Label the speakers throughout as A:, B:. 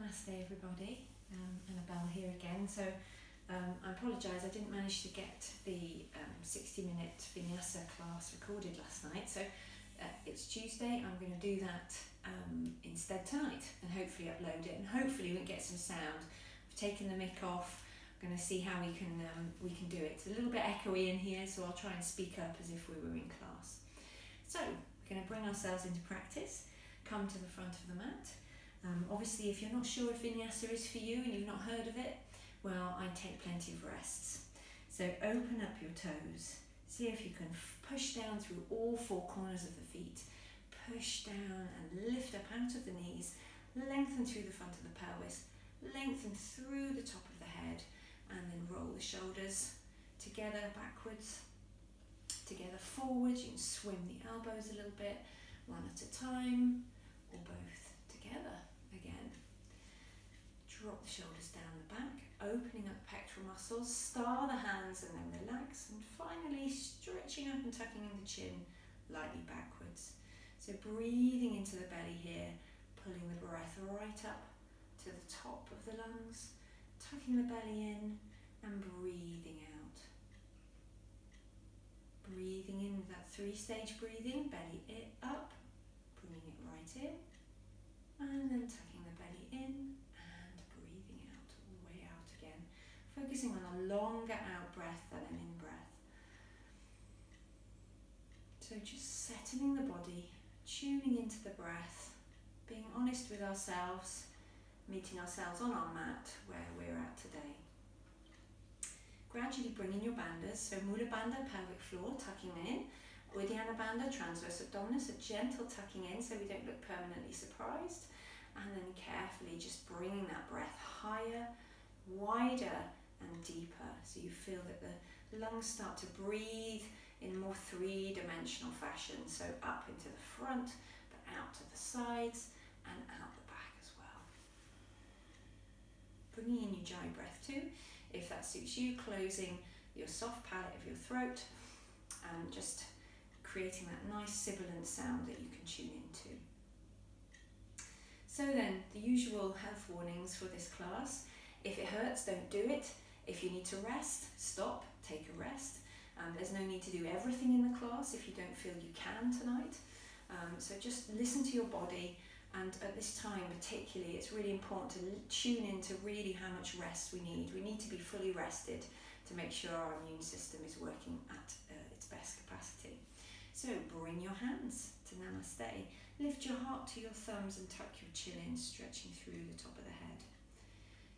A: Namaste everybody, Annabelle here again. So I apologise, I didn't manage to get the 60-minute vinyasa class recorded last night. So it's Tuesday, I'm going to do that instead tonight and hopefully upload it, and hopefully we can get some sound. I've taken the mic off. I'm going to see how we can do it. It's a little bit echoey in here, so I'll try and speak up as if we were in class. So we're going to bring ourselves into practice. Come to the front of the mat. Obviously, if you're not sure if vinyasa is for you and you've not heard of it, well, I take plenty of rests. So open up your toes. See if you can push down through all four corners of the feet. Push down and lift up out of the knees. Lengthen through the front of the pelvis. Lengthen through the top of the head. And then roll the shoulders together, backwards, together, forwards. You can swim the elbows a little bit, one at a time, or both together again. Drop the shoulders down the back, opening up pectoral muscles, star the hands and then relax, and finally stretching up and tucking in the chin lightly backwards. So breathing into the belly here, pulling the breath right up to the top of the lungs, tucking the belly in and breathing out. Breathing in with that 3-stage breathing, belly it up, bringing it right in, and then tucking the belly in and breathing out, all the way out again. Focusing on a longer out breath than an in breath. So just settling the body, tuning into the breath, being honest with ourselves, meeting ourselves on our mat where we're at today. Gradually bring in your bandhas, so Mula Bandha, pelvic floor, tucking in. Uddiyana Bandha, transverse abdominis, a gentle tucking in so we don't look permanently surprised. And then carefully just bringing that breath higher, wider and deeper, so you feel that the lungs start to breathe in more 3-dimensional fashion. So up into the front, but out to the sides and out the back as well. Bringing in your Ujjayi breath too, if that suits you, closing your soft palate of your throat and just creating that nice sibilant sound that you can tune into. So then, the usual health warnings for this class. If it hurts, don't do it. If you need to rest, stop, take a rest. There's no need to do everything in the class if you don't feel you can tonight. So just listen to your body, and at this time particularly, it's really important to tune into really how much rest we need. We need to be fully rested to make sure our immune system is working at its best capacity. So bring your hands to Namaste. Lift your heart to your thumbs and tuck your chin in, stretching through the top of the head.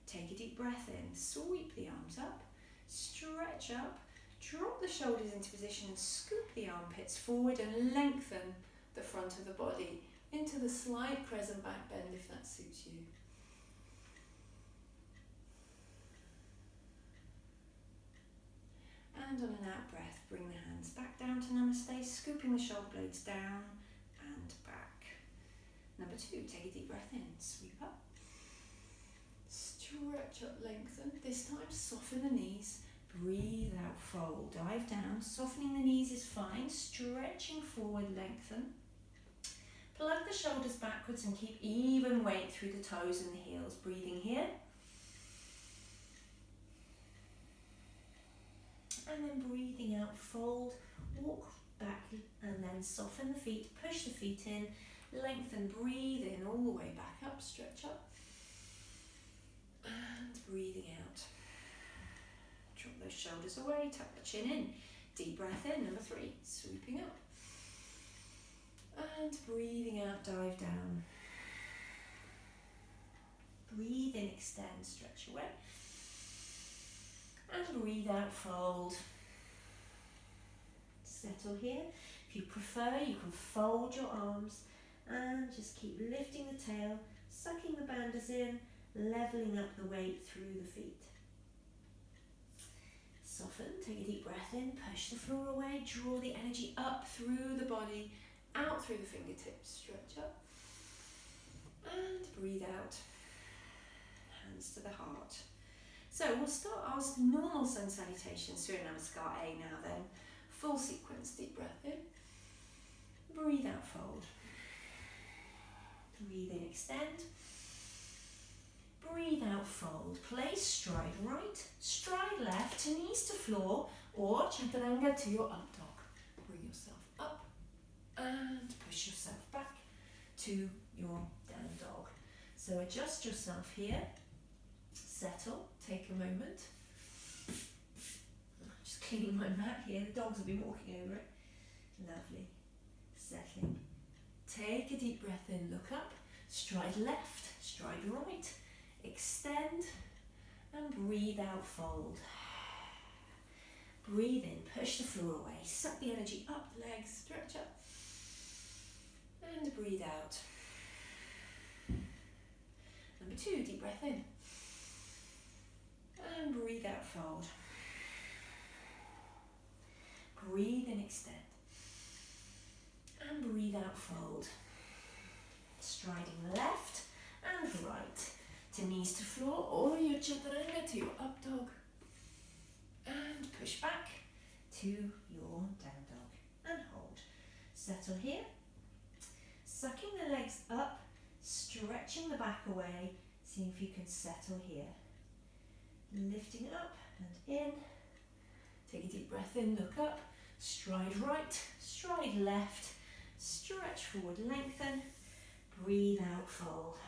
A: Take a deep breath in, sweep the arms up, stretch up, drop the shoulders into position and scoop the armpits forward and lengthen the front of the body into the slight crescent back bend if that suits you. And on an out breath, bring the hands back down to Namaste, scooping the shoulder blades down and back. Number 2, take a deep breath in, sweep up, stretch up, lengthen. This time soften the knees, breathe out, fold, dive down. Softening the knees is fine, stretching forward, lengthen. Plug the shoulders backwards and keep even weight through the toes and the heels. Breathing here. And then breathing out, fold, walk back and then soften the feet, push the feet in, lengthen, breathe in all the way back up, stretch up. And breathing out. Drop those shoulders away, tuck the chin in. Deep breath in, number 3, sweeping up. And breathing out, dive down. Breathe in, extend, stretch away. And breathe out, fold. Settle here. If you prefer, you can fold your arms and just keep lifting the tail, sucking the bandhas in, leveling up the weight through the feet. Soften, take a deep breath in, push the floor away, draw the energy up through the body, out through the fingertips, stretch up, and breathe out, hands to the heart. So we'll start our normal sun salutation, Surya Namaskar A now then, full sequence, deep breath in, breathe out, fold, breathe in, extend, breathe out, fold, place stride right, stride left, knees to floor, or chaturanga to your up dog. Bring yourself up and push yourself back to your down dog. So adjust yourself here, settle, take a moment. Just cleaning my mat here, the dogs have been walking over it. Lovely. Settling. Take a deep breath in, look up, stride left, stride right, extend and breathe out, fold. Breathe in, push the floor away, suck the energy up the legs, stretch up and breathe out. Number 2, deep breath in and breathe out, fold. Breathe in, extend and breathe out, fold. Striding left and right to knees to floor or your chaturanga to your up dog. And push back to your down dog and hold. Settle here. Sucking the legs up, stretching the back away. See if you can settle here. Lifting up and in. Take a deep breath in, look up. Stride right, stride left. Stretch forward, lengthen. Breathe out, fold.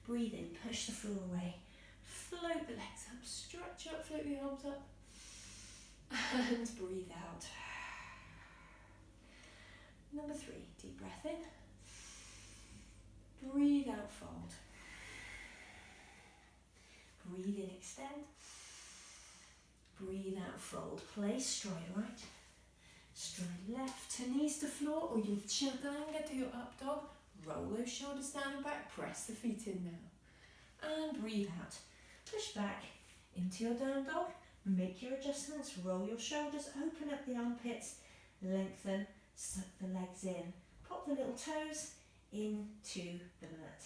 A: Breathe in, push the floor away. Float the legs up, stretch up, float the arms up. And breathe out. Number 3, deep breath in. Breathe out, fold. Breathe in, extend. Breathe out, fold. Place stride right. Stride left to knees to floor or your chaturanga to your up dog. Roll those shoulders down and back. Press the feet in now. And breathe out. Push back into your down dog. Make your adjustments. Roll your shoulders. Open up the armpits. Lengthen. Suck the legs in. Pop the little toes into the mat.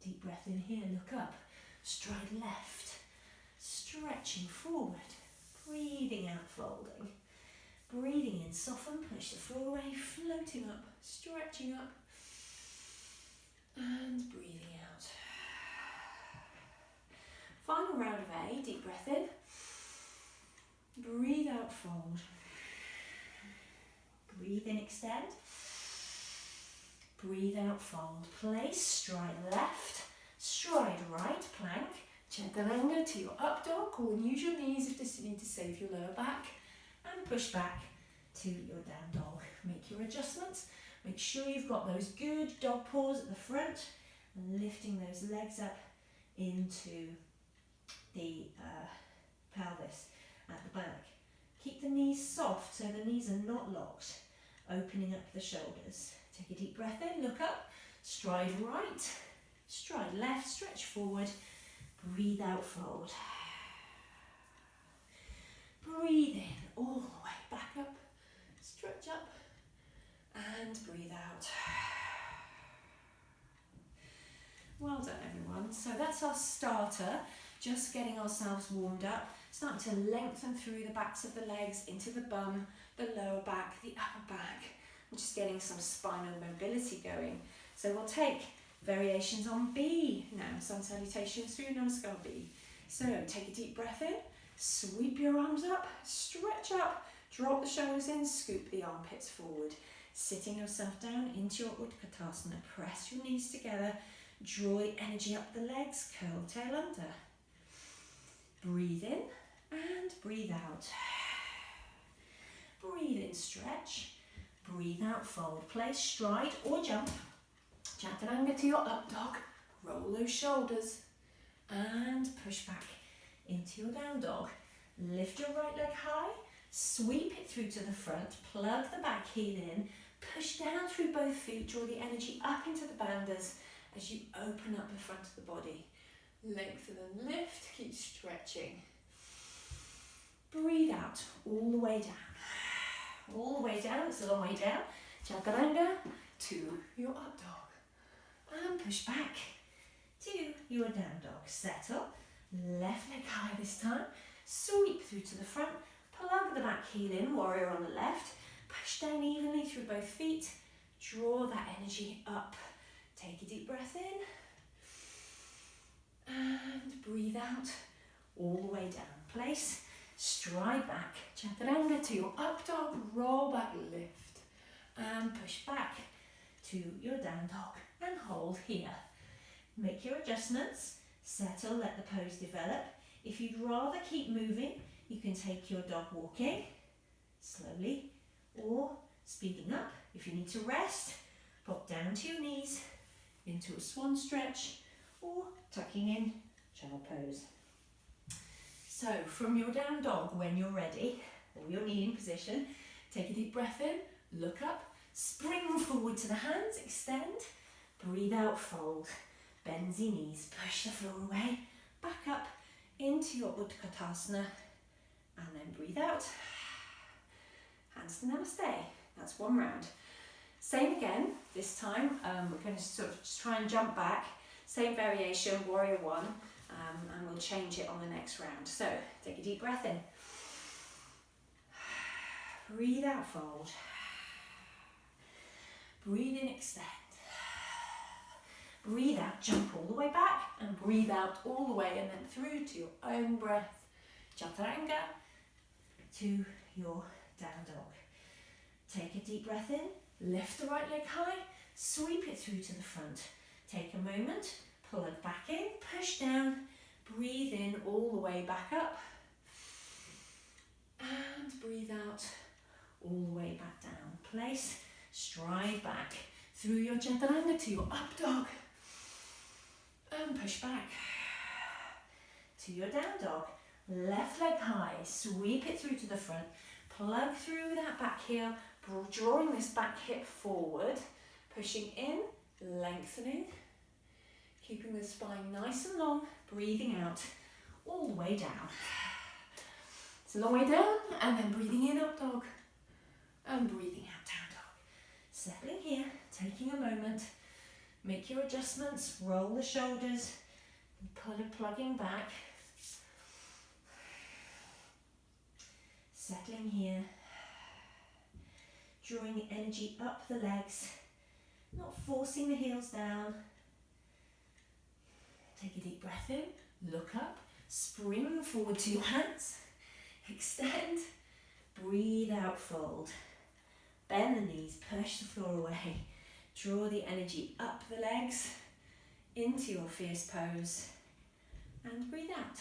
A: Deep breath in here. Look up. Stride left. Stretching forward. Breathing out, folding. Breathing in, soften, push the floor away, floating up, stretching up, and breathing out. Final round of A, deep breath in. Breathe out, fold. Breathe in, extend. Breathe out, fold. Place, stride left, stride right, plank. Chaturanga to your up dog, or use your knees if you need to save your lower back. And push back to your down dog. Make your adjustments. Make sure you've got those good dog paws at the front and lifting those legs up into the pelvis at the back. Keep the knees soft so the knees are not locked. Opening up the shoulders. Take a deep breath in, look up, stride right, stride left, stretch forward, breathe out, fold. Breathe in all the way back up, stretch up and breathe out. Well done everyone. So that's our starter, just getting ourselves warmed up, starting to lengthen through the backs of the legs into the bum, the lower back, the upper back, and just getting some spinal mobility going. So we'll take variations on B now, sun salutations through Namaskar B. So take a deep breath in. Sweep your arms up, stretch up, drop the shoulders in, scoop the armpits forward. Sitting yourself down into your Utkatasana. Press your knees together, draw the energy up the legs, curl tail under. Breathe in and breathe out. Breathe in, stretch. Breathe out, fold. Place, stride or jump. Chaturanga to your up dog. Roll those shoulders and push back into your down dog. Lift your right leg high, sweep it through to the front, plug the back heel in, push down through both feet, draw the energy up into the bandhas as you open up the front of the body. Lengthen and lift, keep stretching. Breathe out all the way down. All the way down, it's a long way down. Chaturanga to your up dog. And push back to your down dog. Settle. Left leg high this time, sweep through to the front, plug the back heel in, warrior on the left, push down evenly through both feet, Draw that energy up. Take a deep breath in. And breathe out all the way down. Place, stride back. Chaturanga to your up dog. Roll back, lift. And push back to your down dog. And hold here. Make your adjustments. Settle, let the pose develop. If you'd rather keep moving, you can take your dog walking slowly or speeding up. If you need to rest, pop down to your knees into a swan stretch or tucking in child pose. So from your down dog, when you're ready, or your kneeling position, take a deep breath in, look up, spring forward to the hands, extend, breathe out, fold, bend the knees, push the floor away, back up into your Utkatasana, and then breathe out, hands to Namaste. That's one round. Same again, this time we're going to sort of just try and jump back, same variation, warrior one, and we'll change it on the next round. So take a deep breath in, breathe out, fold, breathe in, extend, breathe out, jump all the way back, and breathe out all the way, and then through to your own breath, Chaturanga to your down dog. Take a deep breath in, lift the right leg high, sweep it through to the front. Take a moment, plug back in, push down, breathe in all the way back up, and breathe out all the way back down. Place, stride back through your Chaturanga to your up dog, and push back to your down dog. Left leg high, sweep it through to the front, plug through that back heel, drawing this back hip forward, pushing in, lengthening, keeping the spine nice and long, breathing out all the way down. It's a long way down, and then breathing in, up dog, and breathing out, down dog. Settling here, taking a moment, make your adjustments, roll the shoulders, plugging back. Settling here, drawing the energy up the legs, not forcing the heels down. Take a deep breath in, look up, spring forward to your hands, extend, breathe out, fold, bend the knees, push the floor away, draw the energy up the legs into your fierce pose, and breathe out.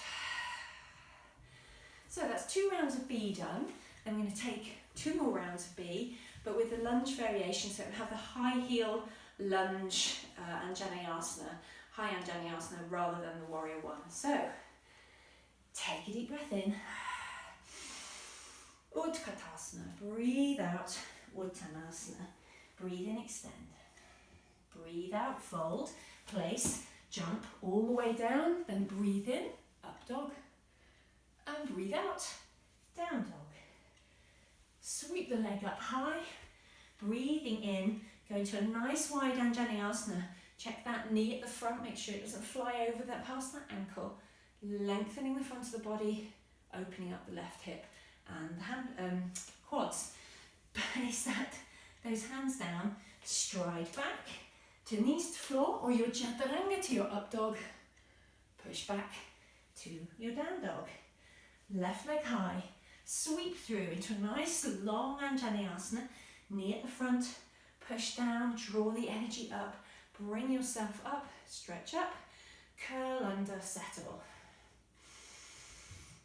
A: So that's 2 rounds of B done. I'm going to take 2 more rounds of B, but with the lunge variation, so we have the high heel lunge Anjaneyasana, high Anjaneyasana rather than the warrior one. So take a deep breath in, Utkatasana, breathe out, Uttanasana, breathe in, extend, breathe out, fold, place, jump all the way down, then breathe in, up dog, and breathe out, down dog. Sweep the leg up high, breathing in, going to a nice wide Anjaneyasana. Check that knee at the front, make sure it doesn't fly over that past that ankle. Lengthening the front of the body, opening up the left hip and the hand, quads. Place those hands down, stride back to knees to floor or your Chaturanga to your up dog. Push back to your down dog. Left leg high, sweep through into a nice long Anjaneyasana, knee at the front, push down, draw the energy up, bring yourself up, stretch up, curl under, settle.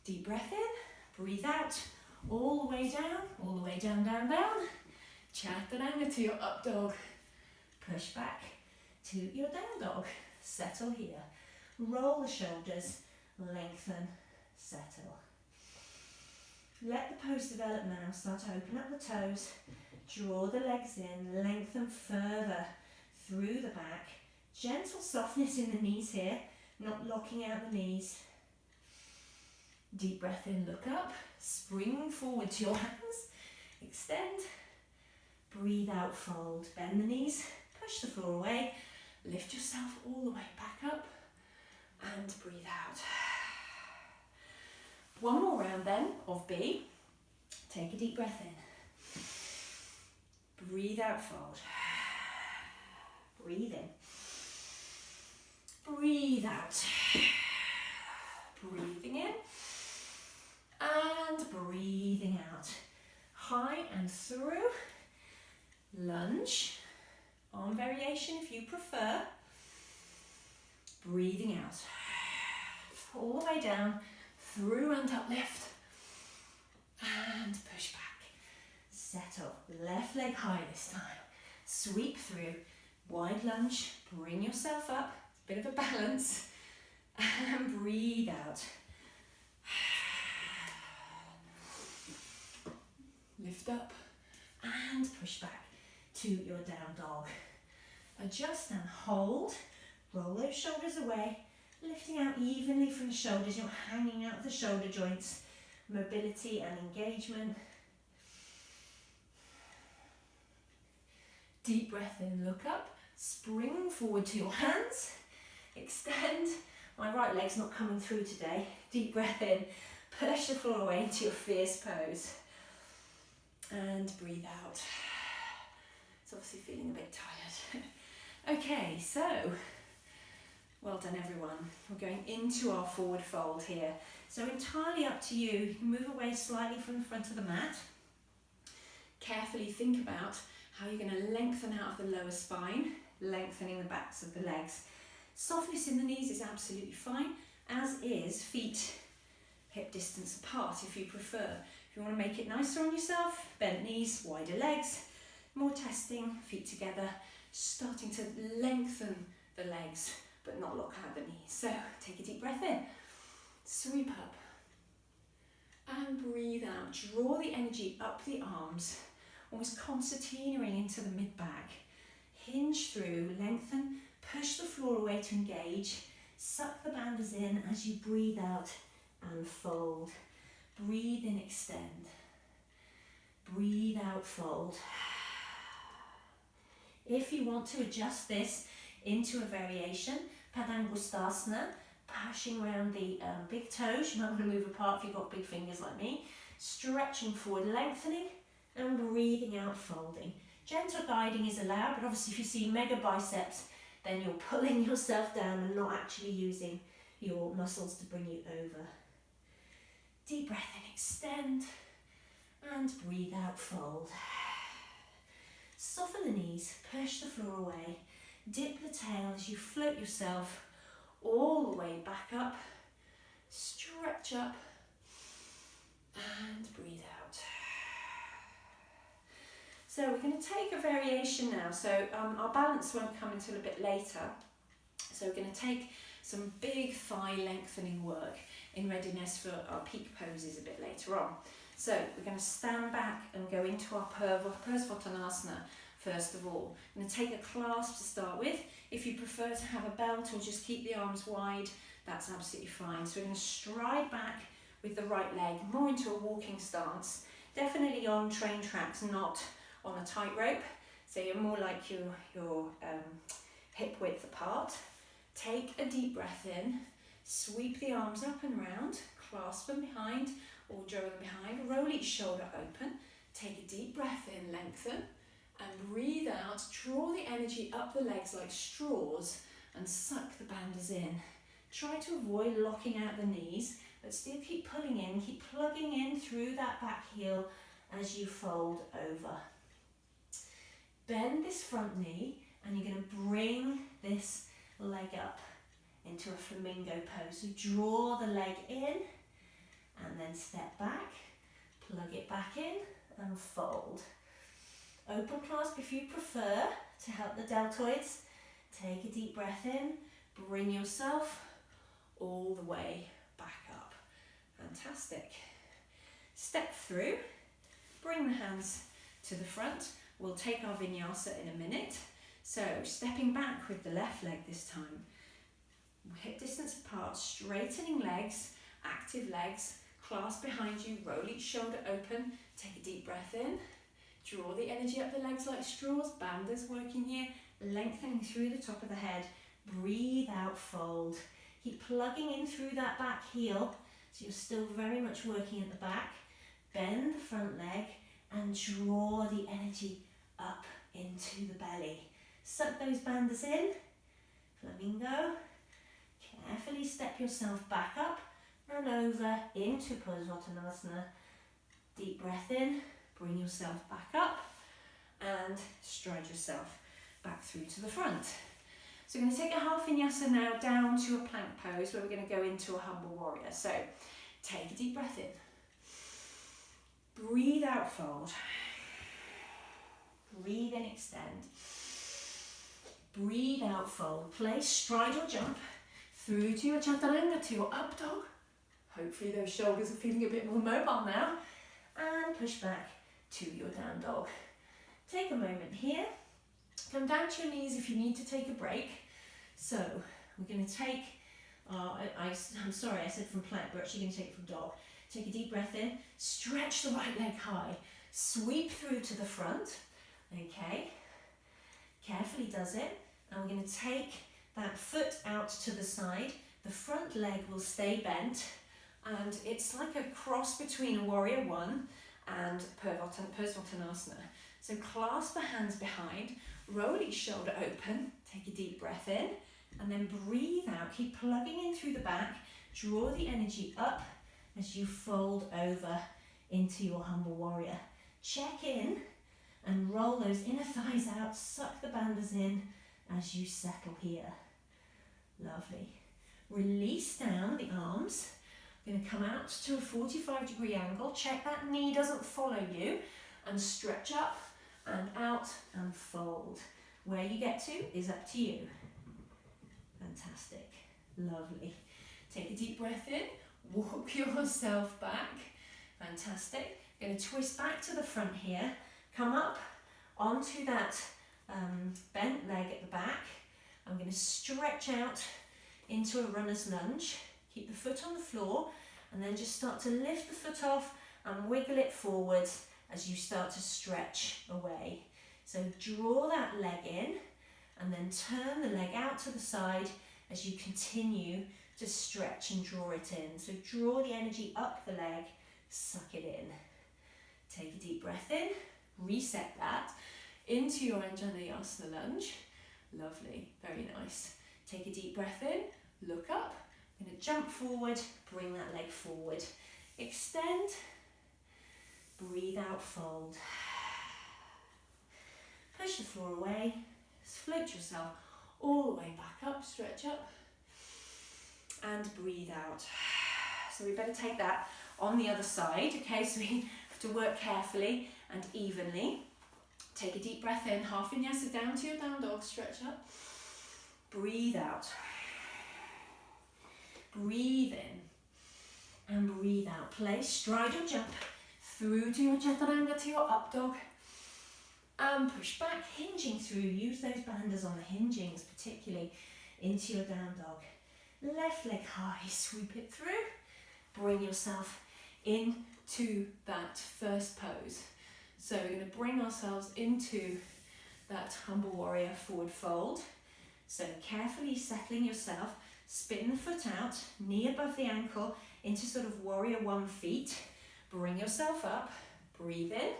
A: Deep breath in, breathe out, all the way down, down, down. Chaturanga to your up dog, push back to your down dog, settle here. Roll the shoulders, lengthen, settle. Let the pose develop now. Start to open up the toes, draw the legs in, lengthen further through the back. Gentle softness in the knees here, not locking out the knees. Deep breath in, look up, spring forward to your hands, extend, breathe out, fold, bend the knees, push the floor away, lift yourself all the way back up, and breathe out. One more round then of B. Take a deep breath in. Breathe out, fold. Breathe in. Breathe out. Breathing in and breathing out. High and through. Lunge. Arm variation if you prefer. Breathing out. All the way down, through and uplift. And push back. Settle. Left leg high this time. Sweep through. Wide lunge. Bring yourself up. It's a bit of a balance. And breathe out. Lift up and push back to your down dog. Adjust and hold. Roll those shoulders away. Lifting out evenly from the shoulders. You're not hanging out of the shoulder joints. Mobility and engagement. Deep breath in, look up. Spring forward to your hands. Extend. My right leg's not coming through today. Deep breath in. Push the floor away into your fierce pose. And breathe out. It's obviously feeling a bit tired. Okay, so well done everyone. We're going into our forward fold here. So entirely up to you. You can move away slightly from the front of the mat. Carefully think about how you're going to lengthen out of the lower spine, lengthening the backs of the legs. Softness in the knees is absolutely fine, as is feet hip distance apart if you prefer. If you want to make it nicer on yourself, bent knees, wider legs, more testing, feet together, starting to lengthen the legs but not lock out the knees. So take a deep breath in, sweep up and breathe out. Draw the energy up the arms, almost concertinaing into the mid-back. Hinge through, lengthen, push the floor away to engage. Suck the banders in as you breathe out and fold. Breathe in, extend. Breathe out, fold. If you want to adjust this into a variation, Padangusthasana, pushing around the big toes. You might want to move apart if you've got big fingers like me. Stretching forward, lengthening, and breathing out, folding. Gentle guiding is allowed, but obviously if you see mega biceps, then you're pulling yourself down and not actually using your muscles to bring you over. Deep breath in, extend, and breathe out, fold. Soften the knees, push the floor away, dip the tail as you float yourself all the way back up, stretch up, and breathe out. So we're going to take a variation now. So our balance won't come until a bit later. So we're going to take some big thigh lengthening work in readiness for our peak poses a bit later on. So we're going to stand back and go into our Parsvottanasana first of all. I'm going to take a clasp to start with. If you prefer to have a belt or just keep the arms wide, that's absolutely fine. So we're going to stride back with the right leg, more into a walking stance. Definitely on train tracks, not on a tightrope. So you're more like your hip width apart. Take a deep breath in, sweep the arms up and round, clasp them behind or draw them behind, roll each shoulder open, take a deep breath in, lengthen, and breathe out, draw the energy up the legs like straws and suck the banders in. Try to avoid locking out the knees, but still keep pulling in, keep plugging in through that back heel as you fold over. Bend this front knee and you're going to bring this leg up into a flamingo pose. So draw the leg in and then step back, plug it back in and fold. Open clasp if you prefer to help the deltoids. Take a deep breath in, bring yourself all the way back up. Fantastic. Step through, bring the hands to the front. We'll take our vinyasa in a minute. So stepping back with the left leg this time. Hip distance apart, straightening legs, active legs, clasp behind you, roll each shoulder open, take a deep breath in, draw the energy up the legs like straws, banders working here, lengthening through the top of the head, breathe out, fold. Keep plugging in through that back heel, so you're still very much working at the back. Bend the front leg and draw the energy up into the belly.
B: Suck those bandhas in. Flamingo. Carefully step yourself back up and over into Parsvottanasana. Deep breath in, bring yourself back up and stride yourself back through to the front. So we're going to take a half vinyasa now down to a plank pose where we're going to go into a humble warrior. So take a deep breath in. Breathe out, fold. Breathe in, extend. Breathe out, fold. Place, stride or jump through to your chaturanga, to your up dog. Hopefully those shoulders are feeling a bit more mobile now. And push back to your down dog. Take a moment here. Come down to your knees if you need to take a break. So we're going to take, I'm sorry I said from plank, we're actually going to take it from dog. Take a deep breath in, stretch the right leg high, sweep through to the front, okay, carefully does it, and we're going to take that foot out to the side, the front leg will stay bent, and it's like a cross between a warrior one and Parsvottanasana. So clasp the hands behind, roll each shoulder open, take a deep breath in, and then breathe out, keep plugging in through the back, draw the energy up as you fold over into your humble warrior. Check in and roll those inner thighs out, suck the bandhas in as you settle here. Lovely. Release down the arms. We're going to come out to a 45-degree angle. Check that knee doesn't follow you and stretch up and out and fold. Where you get to is up to you. Fantastic. Lovely. Take a deep breath in. Walk yourself back. Fantastic. Going to twist back to the front here. Come up onto that bent leg at the back. I'm going to stretch out into a runner's lunge. Keep the foot on the floor and then just start to lift the foot off and wiggle it forward as you start to stretch away. So draw that leg in and then turn the leg out to the side as you continue to stretch and draw it in. So draw the energy up the leg, suck it in. Take a deep breath in, reset that into your Anjaneyasana lunge. Lovely, very nice. Take a deep breath in, look up. I'm going to jump forward, bring that leg forward. Extend, breathe out, fold. Push the floor away, float yourself all the way back up, stretch up, and breathe out. So we better take that on the other side, okay? So we have to work carefully and evenly. Take a deep breath in, half vinyasa down to your down dog, stretch up. Breathe out. Breathe in and breathe out. Place, stride or jump through to your chaturanga, to your up dog. And push back, hinging through. Use those bandhas on the hingings, particularly into your down dog. Left leg high, sweep it through. Bring yourself into that first pose. So we're going to bring ourselves into that humble warrior forward fold. So carefully settling yourself, spin the foot out, knee above the ankle into sort of warrior one feet. Bring yourself up, breathe in,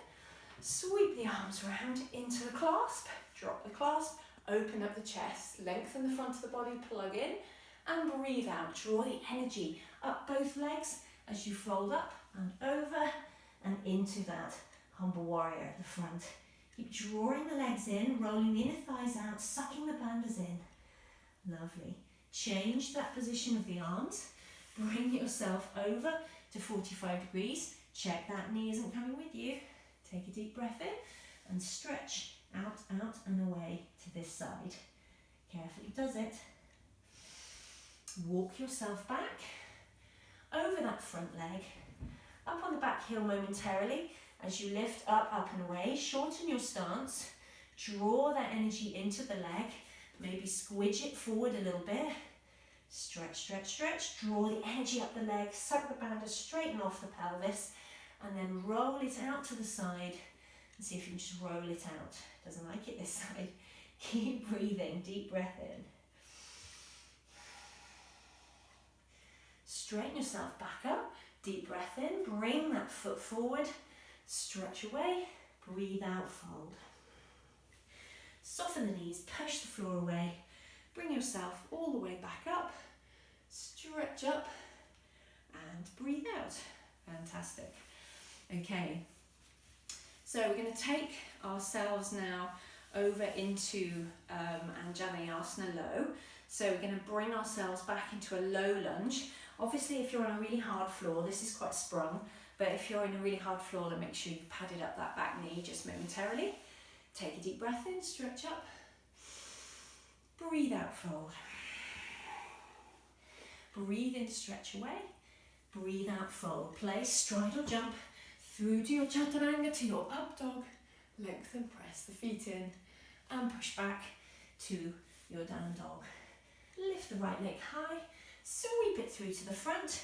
B: sweep the arms around into the clasp, drop the clasp, open up the chest, lengthen the front of the body, plug in, and breathe out. Draw the energy up both legs as you fold up and over and into that humble warrior at the front. Keep drawing the legs in, rolling the inner thighs out, sucking the bandhas in. Lovely. Change that position of the arms. Bring yourself over to 45 degrees. Check that knee isn't coming with you. Take a deep breath in and stretch out, out and away to this side. Carefully does it. Walk yourself back over that front leg, up on the back heel momentarily as you lift up, up and away. Shorten your stance, draw that energy into the leg, maybe squidge it forward a little bit. Stretch, stretch, stretch, draw the energy up the leg, suck the bandhas, straighten off the pelvis, and then roll it out to the side and see if you can just roll it out. Doesn't like it this side. Keep breathing, deep breath in. Straighten yourself back up, deep breath in, bring that foot forward, stretch away, breathe out, fold. Soften the knees, push the floor away. Bring yourself all the way back up. Stretch up and breathe out. Fantastic. Okay, so we're going to take ourselves now over into Anjaneyasana low. So we're going to bring ourselves back into a low lunge. Obviously, if you're on a really hard floor, this is quite sprung, but if you're in a really hard floor, then make sure you've padded up that back knee just momentarily. Take a deep breath in, stretch up. Breathe out, fold. Breathe in, stretch away. Breathe out, fold. Place, stride or jump through to your chaturanga, to your up dog. Lengthen, press the feet in and push back to your down dog. Lift the right leg high, sweep it through to the front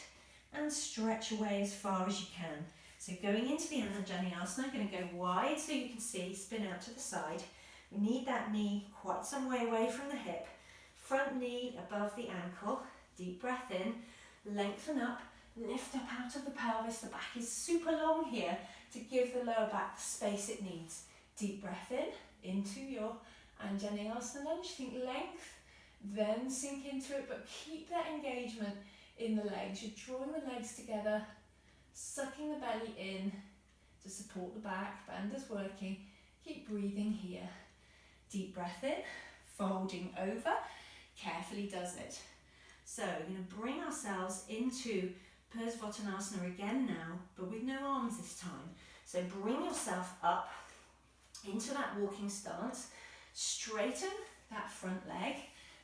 B: and stretch away as far as you can. So going into the Anjaneyasana, going to go wide so you can see, spin out to the side. We need that knee quite some way away from the hip. Front knee above the ankle. Deep breath in, lengthen up, lift up out of the pelvis. The back is super long here to give the lower back the space it needs. Deep breath in, into your Anjaneyasana lunge. Think length, then sink into it, but keep that engagement in the legs. You're drawing the legs together, sucking the belly in to support the back. Bandha's working. Keep breathing here. Deep breath in, folding over. Carefully does it. So we're going to bring ourselves into Parsvottanasana again now, but with no arms this time. So bring yourself up into that walking stance. Straighten that front leg.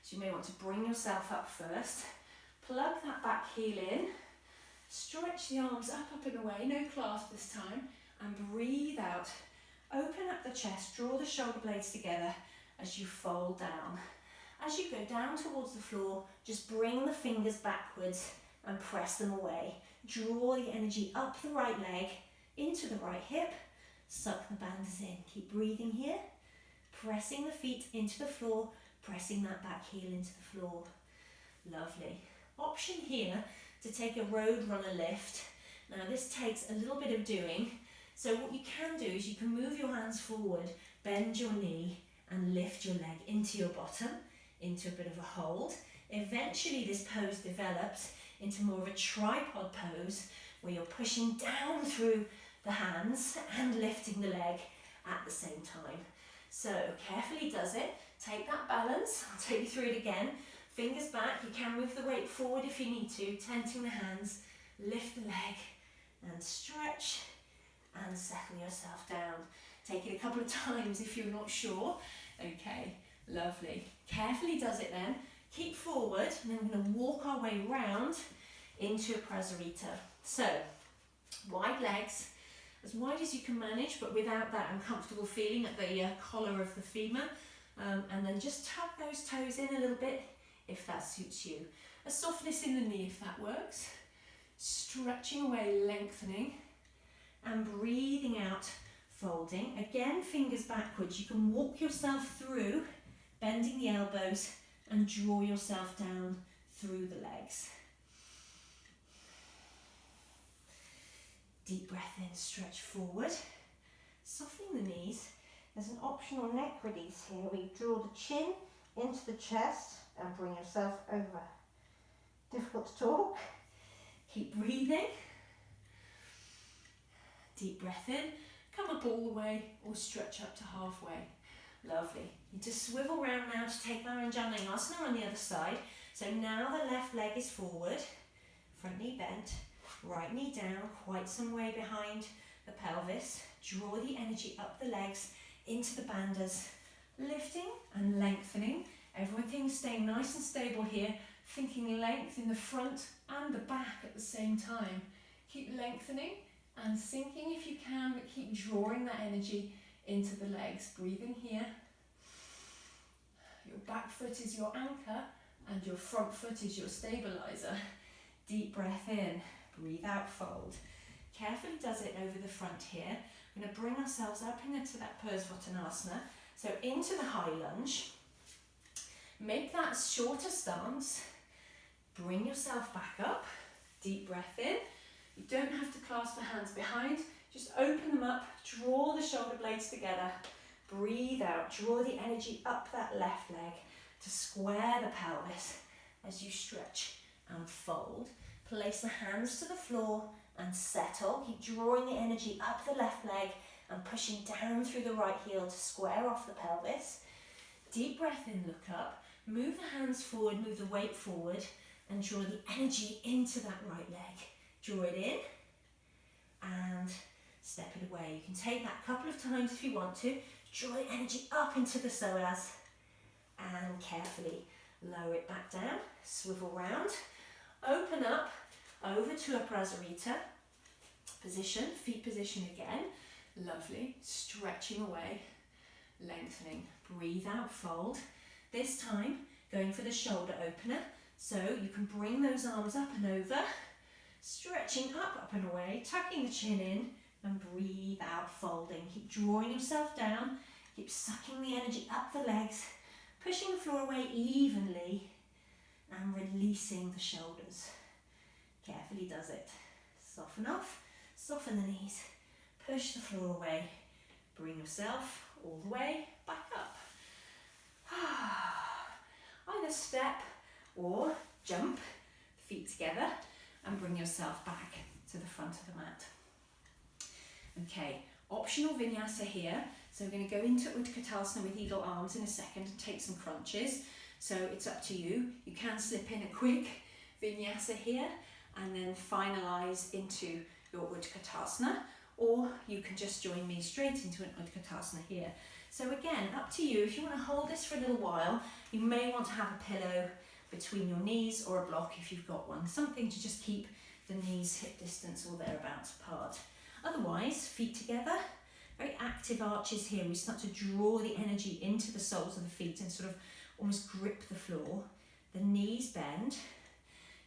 B: So you may want to bring yourself up first. Plug that back heel in. Stretch the arms up and away, no clasp this time. And breathe out. Open up the chest, draw the shoulder blades together as you fold down. As you go down towards the floor, just bring the fingers backwards and press them away. Draw the energy up the right leg, into the right hip. Suck the bandhas in. Keep breathing here. Pressing the feet into the floor, pressing that back heel into the floor. Lovely. Option here to take a road runner lift. Now this takes a little bit of doing. So what you can do is you can move your hands forward, bend your knee and lift your leg into your bottom, into a bit of a hold. Eventually this pose develops into more of a tripod pose where you're pushing down through the hands and lifting the leg at the same time. So carefully does it. Take that balance. I'll take you through it again. Fingers back. You can move the weight forward if you need to. Tenting the hands. Lift the leg and stretch and settle yourself down. Take it a couple of times if you're not sure. Okay, lovely. Carefully does it then. Keep forward and then we're going to walk our way round into a Prasarita. So, wide legs, as wide as you can manage, but without that uncomfortable feeling at the collar of the femur. And then just tuck those toes in a little bit if that suits you. A softness in the knee if that works. Stretching away, lengthening, and breathing out, folding. Again, fingers backwards. You can walk yourself through, bending the elbows, and draw yourself down through the legs. Deep breath in, stretch forward. Softening the knees. There's an optional neck release here where you draw the chin into the chest and bring yourself over. Difficult to talk. Keep breathing. Deep breath in. Come up all the way or stretch up to halfway. Lovely. You just swivel round now to take our Anjaneyasana on the other side. So now the left leg is forward, front knee bent, right knee down, quite some way behind the pelvis. Draw the energy up the legs into the bandhas, lifting and lengthening. Everything staying nice and stable here, thinking length in the front and the back at the same time. Keep lengthening and sinking if you can, but keep drawing that energy into the legs. Breathing here. Your back foot is your anchor and your front foot is your stabilizer. Deep breath in, breathe out, fold. Carefully does it over the front here. We're going to bring ourselves up into that Parsvottanasana. So into the high lunge. Make that shorter stance. Bring yourself back up. Deep breath in. You don't have to clasp the hands behind. Just open them up, draw the shoulder blades together Breathe out, draw the energy up that left leg to square the pelvis as you stretch and fold. Place the hands to the floor and settle. Keep drawing the energy up the left leg and pushing down through the right heel to square off the pelvis. Deep breath in, look up. Move the hands forward, move the weight forward, and draw the energy into that right leg. Draw it in and step it away. You can take that a couple of times if you want to. Draw the energy up into the psoas and carefully lower it back down. Swivel round. Open up over to a prasarita position, feet position again. Lovely. Stretching away, lengthening. Breathe out, fold. This time, going for the shoulder opener. So you can bring those arms up and over, stretching up and away, tucking the chin in, and breathe out, folding. Keep drawing yourself down, keep sucking the energy up the legs, pushing the floor away evenly, and releasing the shoulders. Carefully does it. Soften off, soften the knees, push the floor away, bring yourself all the way back up. Either step or jump, feet together, and bring yourself back to the front of the mat. Okay, optional vinyasa here. So we're going to go into Utkatasana with eagle arms in a second and take some crunches. So it's up to you. You can slip in a quick vinyasa here and then finalize into your Utkatasana, or you can just join me straight into an Utkatasana here. So again, up to you. If you want to hold this for a little while, you may want to have a pillow between your knees or a block if you've got one. Something to just keep the knees hip distance or thereabouts apart. Otherwise, feet together, very active arches here. We start to draw the energy into the soles of the feet and sort of almost grip the floor. The knees bend.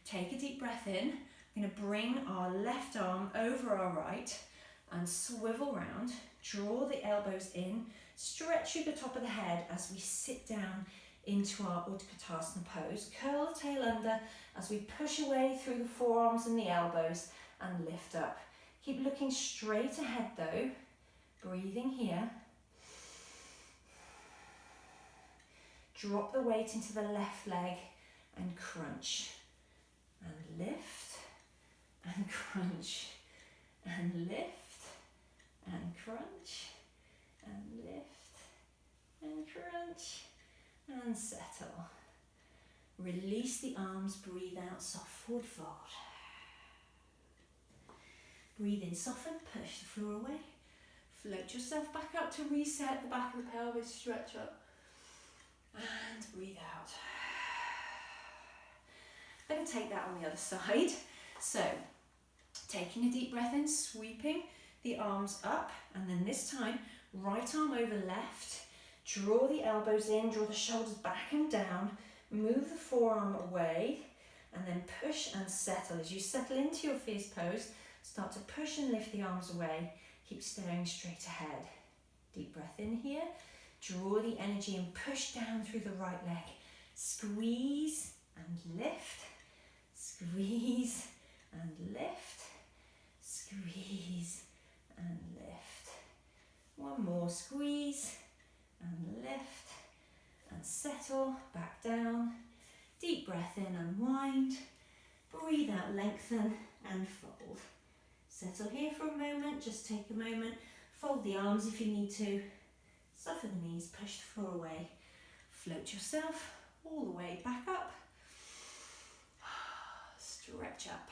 B: Take a deep breath in. We're going to bring our left arm over our right and swivel round. Draw the elbows in. Stretch through the top of the head as we sit down into our Utkatasana pose. Curl the tail under as we push away through the forearms and the elbows and lift up. Keep looking straight ahead though. Breathing here. Drop the weight into the left leg and crunch. And lift and crunch and lift and crunch and lift and crunch and settle. Release the arms, breathe out, soft forward fold. Breathe in, soften, push the floor away. Float yourself back up to reset the back of the pelvis, stretch up. And breathe out. I'm going to take that on the other side. So, taking a deep breath in, sweeping the arms up, and then this time, right arm over left. Draw the elbows in, draw the shoulders back and down, move the forearm away, and then push and settle. As you settle into your fierce pose, start to push and lift the arms away. Keep staring straight ahead. Deep breath in here. Draw the energy and push down through the right leg. Squeeze and lift. Squeeze and lift. Squeeze and lift. One more. Squeeze and lift and settle back down. Deep breath in, unwind. Breathe out, lengthen and fold. Settle here for a moment, just take a moment. Fold the arms if you need to. Soften the knees, push the floor away. Float yourself all the way back up. Stretch up.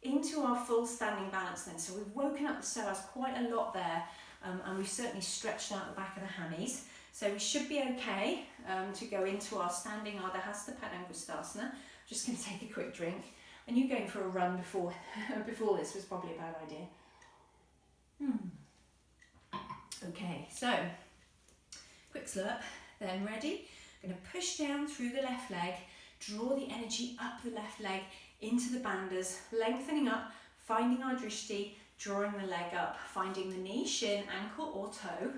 B: Into our full standing balance then. So we've woken up the psoas quite a lot there, and we've certainly stretched out the back of the hammies. So we should be okay to go into our standing Ardha Hasta Padangusthasana. Just going to take a quick drink. And you going for a run before this was probably a bad idea. Okay, so quick slurp, then ready. I'm going to push down through the left leg, draw the energy up the left leg into the bandhas, lengthening up, finding our drishti, drawing the leg up, finding the knee, shin, ankle or toe,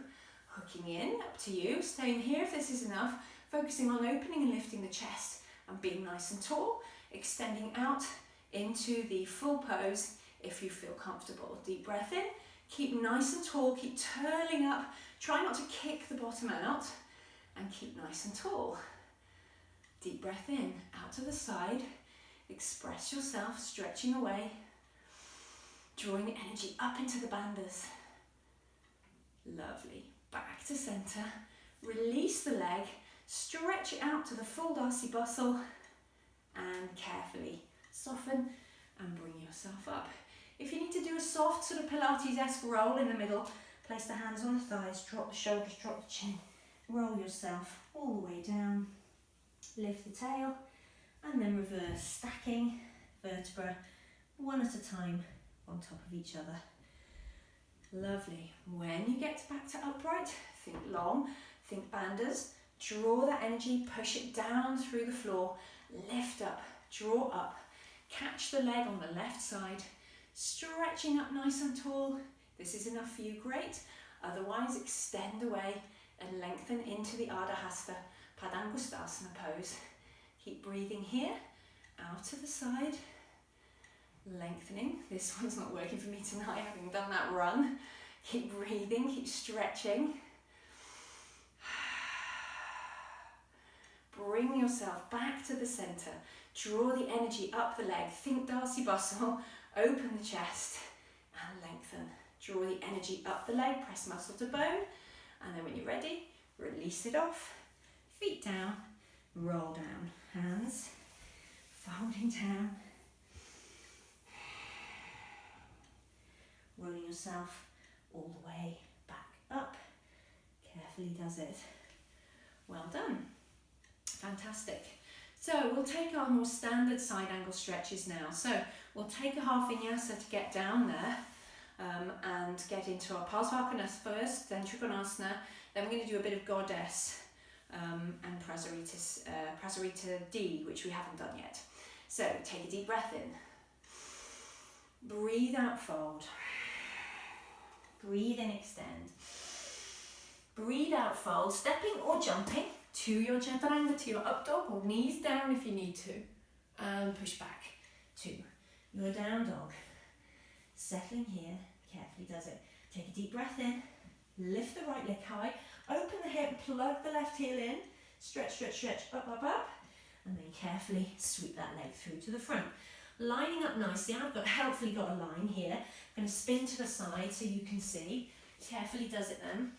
B: hooking in, up to you, staying here if this is enough, focusing on opening and lifting the chest and being nice and tall, extending out into the full pose if you feel comfortable. Deep breath in,
A: Keep nice and tall, keep turning up. Try not to kick the bottom out and keep nice and tall. Deep breath in, out to the side. Express yourself, stretching away. Drawing the energy up into the bandhas. Lovely. Back to centre. Release the leg. Stretch it out to the full Darcy bustle. And carefully soften and bring yourself up. If you need to do a soft sort of Pilates-esque roll in the middle, place the hands on the thighs, drop the shoulders, drop the chin. Roll yourself all the way down. Lift the tail and then reverse, stacking vertebra one at a time on top of each other. Lovely. When you get back to upright, think long, think bandhas, draw that energy, push it down through the floor, lift up, draw up, catch the leg on the left side, stretching up nice and tall. This is enough for you, great. Otherwise, extend away and lengthen into the Ardha Hasta Padangusthasana pose. Keep breathing here, out to the side, lengthening. This one's not working for me tonight, having done that run. Keep breathing, keep stretching. Bring yourself back to the centre. Draw the energy up the leg. Think Darcy bustle. Open the chest and lengthen. Draw the energy up the leg. Press muscle to bone. And then when you're ready, release it off. Feet down. Roll down. Hands folding down. Rolling yourself all the way back up. Carefully does it. Well done. Fantastic. So we'll take our more standard side angle stretches now. So we'll take a half vinyasa to get down there and get into our Parsvakonasana first, then Trikonasana. Then we're going to do a bit of Goddess and Prasarita D, which we haven't done yet. So take a deep breath in. Breathe out, fold. Breathe in, extend. Breathe out, fold, stepping or jumping to your chaturanga, to your up dog, or knees down if you need to. And push back to your down dog. Settling here, carefully does it. Take a deep breath in, lift the right leg high, open the hip, plug the left heel in, stretch, stretch, stretch, up, up, up, and then carefully sweep that leg through to the front. Lining up nicely, I've helpfully got a line here. I'm going to spin to the side so you can see. Carefully does it then.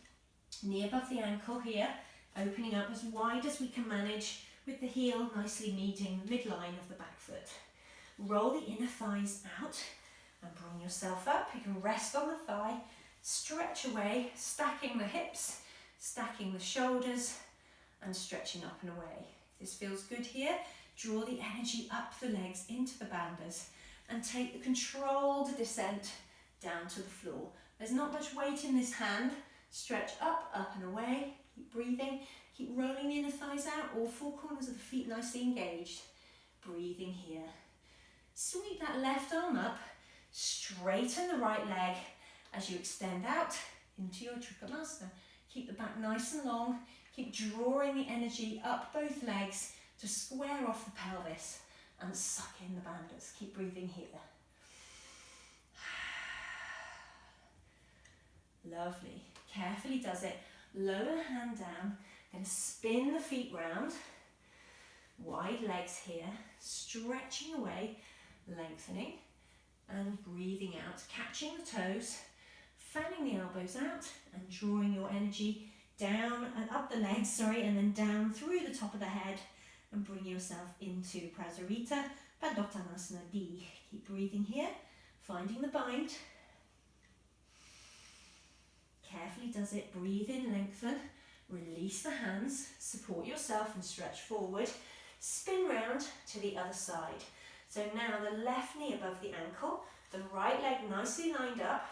A: Knee above the ankle here, opening up as wide as we can manage with the heel nicely meeting the midline of the back foot. Roll the inner thighs out and bring yourself up. You can rest on the thigh, stretch away, stacking the hips, stacking the shoulders and stretching up and away. If this feels good here, draw the energy up the legs into the bandhas and take the controlled descent down to the floor. There's not much weight in this hand. Stretch up, up and away. Keep breathing. Keep rolling the inner thighs out. All four corners of the feet nicely engaged. Breathing here. Sweep that left arm up. Straighten the right leg as you extend out into your Trikonasana. Keep the back nice and long. Keep drawing the energy up both legs to square off the pelvis and suck in the bandhas. Keep breathing here. Lovely. Carefully does it. Lower the hand down. Going to spin the feet round. Wide legs here. Stretching away, lengthening and breathing out. Catching the toes, fanning the elbows out and drawing your energy down and up the legs, and then down through the top of the head and bring yourself into Prasarita Padottanasana D. Keep breathing here, finding the bind. Carefully does it. Breathe in, lengthen, release the hands, support yourself and stretch forward. Spin round to the other side. So now the left knee above the ankle, the right leg nicely lined up,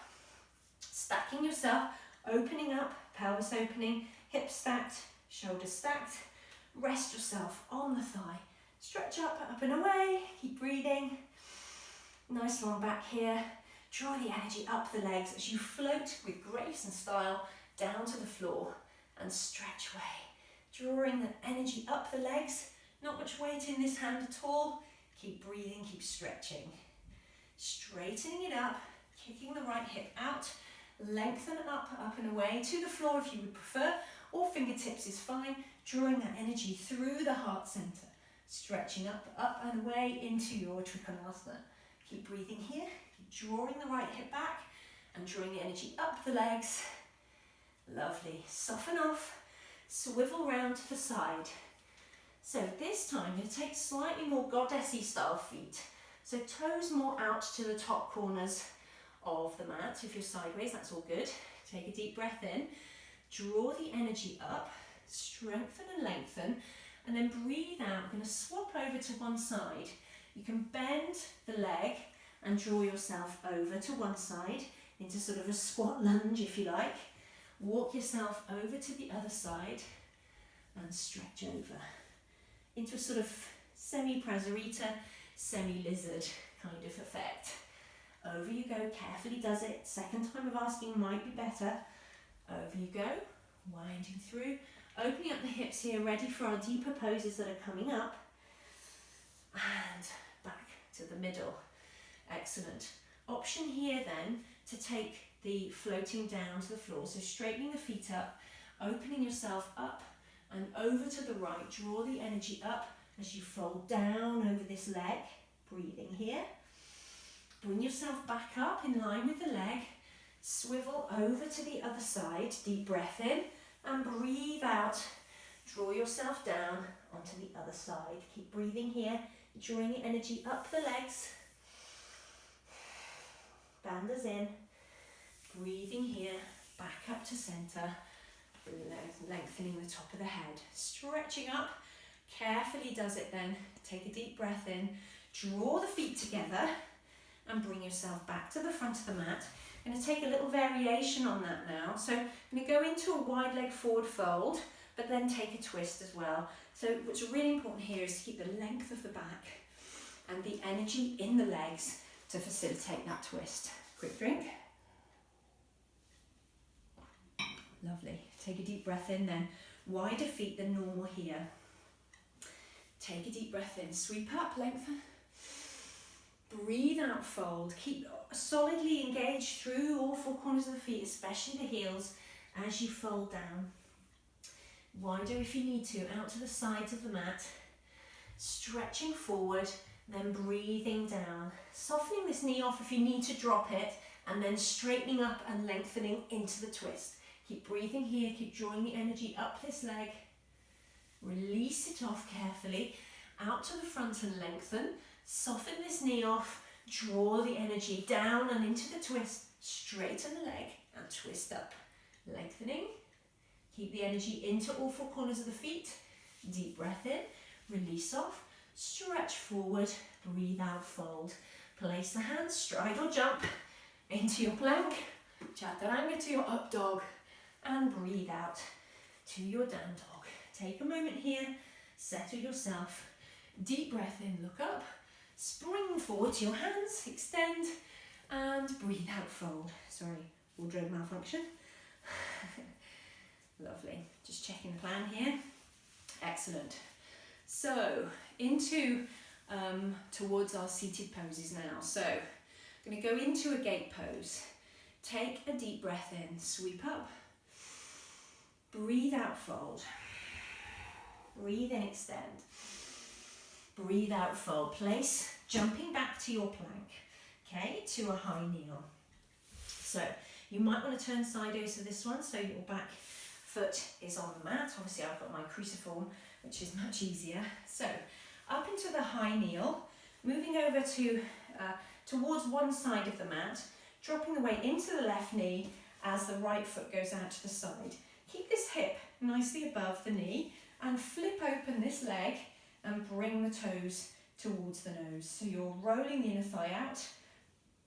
A: stacking yourself, opening up, pelvis opening, hips stacked, shoulders stacked. Rest yourself on the thigh. Stretch up, up and away. Keep breathing. Nice long back here. Draw the energy up the legs as you float with grace and style down to the floor and stretch away. Drawing the energy up the legs. Not much weight in this hand at all. Keep breathing, keep stretching. Straightening it up, kicking the right hip out
B: Lengthen up and away to the floor if you would prefer, or fingertips is fine, drawing that energy through the heart center. Stretching up and away into your Trikonasana. Keep breathing here, keep drawing the right hip back and drawing the energy up the legs. Lovely. Soften off, swivel round to the side. So this time you're going to take slightly more goddessy style feet. So toes more out to the top corners of the mat. If you're sideways, that's all good. Take a deep breath in, draw the energy up, strengthen and lengthen, and then breathe out. I'm going to swap over to one side. You can bend the leg and draw yourself over to one side into sort of a squat lunge if you like. Walk yourself over to the other side and stretch over into a sort of semi-prasarita, semi-lizard kind of effect. Over you go, carefully does it. Second time of asking might be better. Over you go, winding through, opening up the hips here, ready for our deeper poses that are coming up. And back to the middle. Excellent. Option here then to take the floating down to the floor. So straightening the feet up, opening yourself up and over to the right. Draw the energy up as you fold down over this leg. Breathing here. Bring yourself back up in line with the leg. Swivel over to the other side. Deep breath in and breathe out. Draw yourself down onto the other side. Keep breathing here. Drawing the energy up the legs. Banders in. Breathing here. Back up to center. Lengthening the top of the head. Stretching up. Carefully does it then. Take a deep breath in. Draw the feet together and bring yourself back to the front of the mat. I'm going to take a little variation on that now. So I'm going to go into a wide leg forward fold, but then take a twist as well. So what's really important here is to keep the length of the back and the energy in the legs to facilitate that twist. Quick drink. Lovely. Take a deep breath in then. Wider feet than normal here. Take a deep breath in. Sweep up, lengthen. Breathe out, fold. Keep solidly engaged through all four corners of the feet, especially the heels, as you fold down. Wider if you need to, out to the sides of the mat. Stretching forward, then breathing down. Softening this knee off if you need to drop it, and then straightening up and lengthening into the twist. Keep breathing here, keep drawing the energy up this leg. Release it off carefully, out to the front and lengthen. Soften this knee off, draw the energy down and into the twist, straighten the leg and twist up. Lengthening, keep the energy into all four corners of the feet. Deep breath in, release off, stretch forward, breathe out, fold. Place the hands, stride or jump into your plank, chaturanga to your up dog, and breathe out to your down dog. Take a moment here, settle yourself. Deep breath in, look up. Spring forward to your hands, extend, and breathe out, fold. Sorry, wardrobe malfunction. Lovely. Just checking the plan here. Excellent. So, into towards our seated poses now. So, I'm going to go into a gate pose. Take a deep breath in, sweep up. Breathe out, fold. Breathe in, extend. Breathe out, fold. Place, jumping back to your plank, okay, to a high kneel. So you might want to turn sideways for this one, so your back foot is on the mat. Obviously I've got my cruciform, which is much easier. So up into the high kneel, moving over to towards one side of the mat, dropping the weight into the left knee as the right foot goes out to the side. Keep this hip nicely above the knee and flip open this leg and bring the toes towards the nose. So you're rolling the inner thigh out,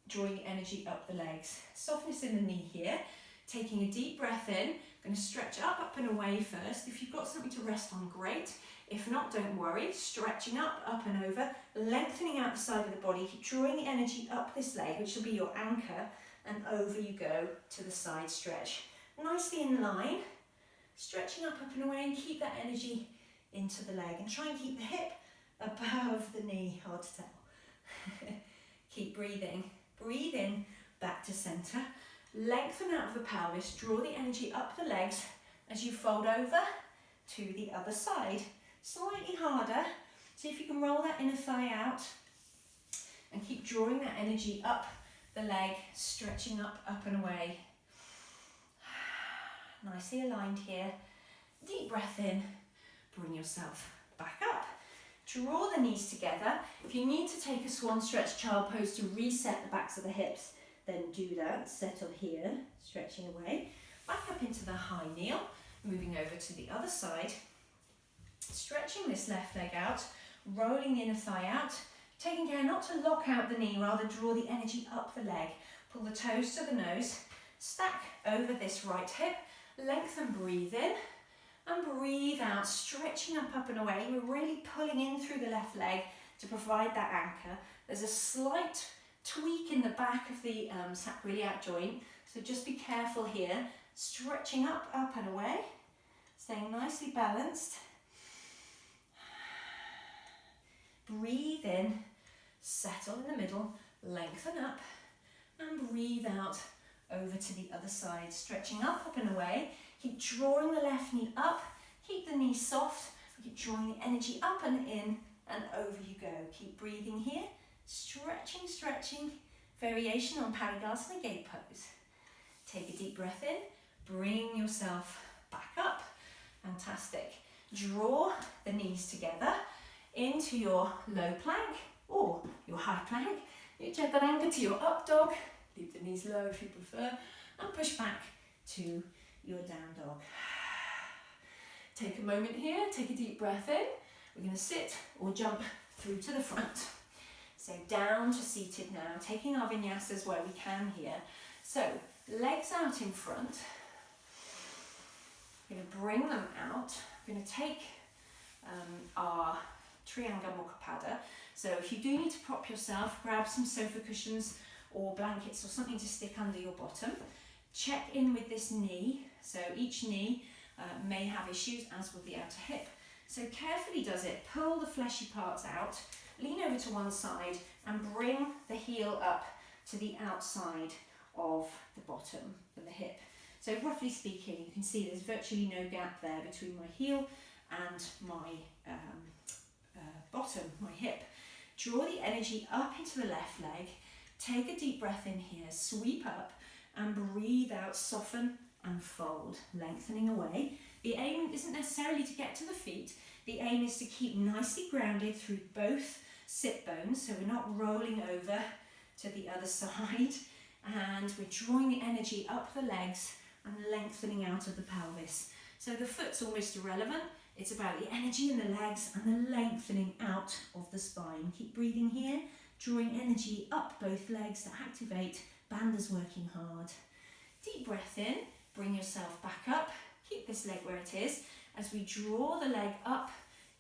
B: drawing the energy up the legs. Softness in the knee here. Taking a deep breath in. Going to stretch up and away first. If you've got something to rest on, great. If not, don't worry. Stretching up and over. Lengthening out the side of the body. Keep drawing the energy up this leg, which will be your anchor. And over you go to the side stretch. Nicely in line. Stretching up and away, and keep that energy into the leg, and try and keep the hip above the knee. Hard to tell. Keep breathing. Breathe in, back to center. Lengthen out of the pelvis, draw the energy up the legs as you fold over to the other side. Slightly harder. See if you can roll that inner thigh out and keep drawing that energy up the leg, stretching up and away. Nicely aligned here. Deep breath in, bring yourself back up. Draw the knees together. If you need to take a swan stretch, child pose to reset the backs of the hips, then do that. Settle here, stretching away. Back up into the high kneel, moving over to the other side. Stretching this left leg out, rolling the inner thigh out, taking care not to lock out the knee, rather draw the energy up the leg. Pull the toes to the nose, stack over this right hip, lengthen, breathe in, and breathe out, stretching up and away. We're really pulling in through the left leg to provide that anchor. There's a slight tweak in the back of the sacroiliac joint, so just be careful here. Stretching up and away, staying nicely balanced. Breathe in, settle in the middle, lengthen up, and breathe out over to the other side. Stretching up and away. Keep drawing the left knee up, keep the knee soft, keep drawing the energy up and in, and over you go. Keep breathing here, stretching, variation on Parigasana gate pose. Take a deep breath in, bring yourself back up, fantastic. Draw the knees together into your low plank or your high plank. You chaturanga to your up dog, leave the knees low if you prefer, and push back to your down dog. Take a moment here, take a deep breath in. We're going to sit or jump through to the front. So down to seated now, taking our vinyasas where we can here. So legs out in front. We're going to bring them out. We're going to take our Trianga Mukha Pada. So if you do need to prop yourself, grab some sofa cushions or blankets or something to stick under your bottom. Check in with this knee. So each knee may have issues, as with the outer hip. So carefully does it. Pull the fleshy parts out, lean over to one side and bring the heel up to the outside of the bottom of the hip. So roughly speaking, you can see there's virtually no gap there between my heel and my bottom, my hip. Draw the energy up into the left leg. Take a deep breath in here, sweep up and breathe out, soften and fold, lengthening away. The aim isn't necessarily to get to the feet. The aim is to keep nicely grounded through both sit bones, so we're not rolling over to the other side, and we're drawing the energy up the legs and lengthening out of the pelvis. So the foot's almost irrelevant. It's about the energy in the legs and the lengthening out of the spine. Keep breathing here, drawing energy up both legs to activate. Bandha's working hard. Deep breath in, bring yourself back up. Keep this leg where it is as we draw the leg up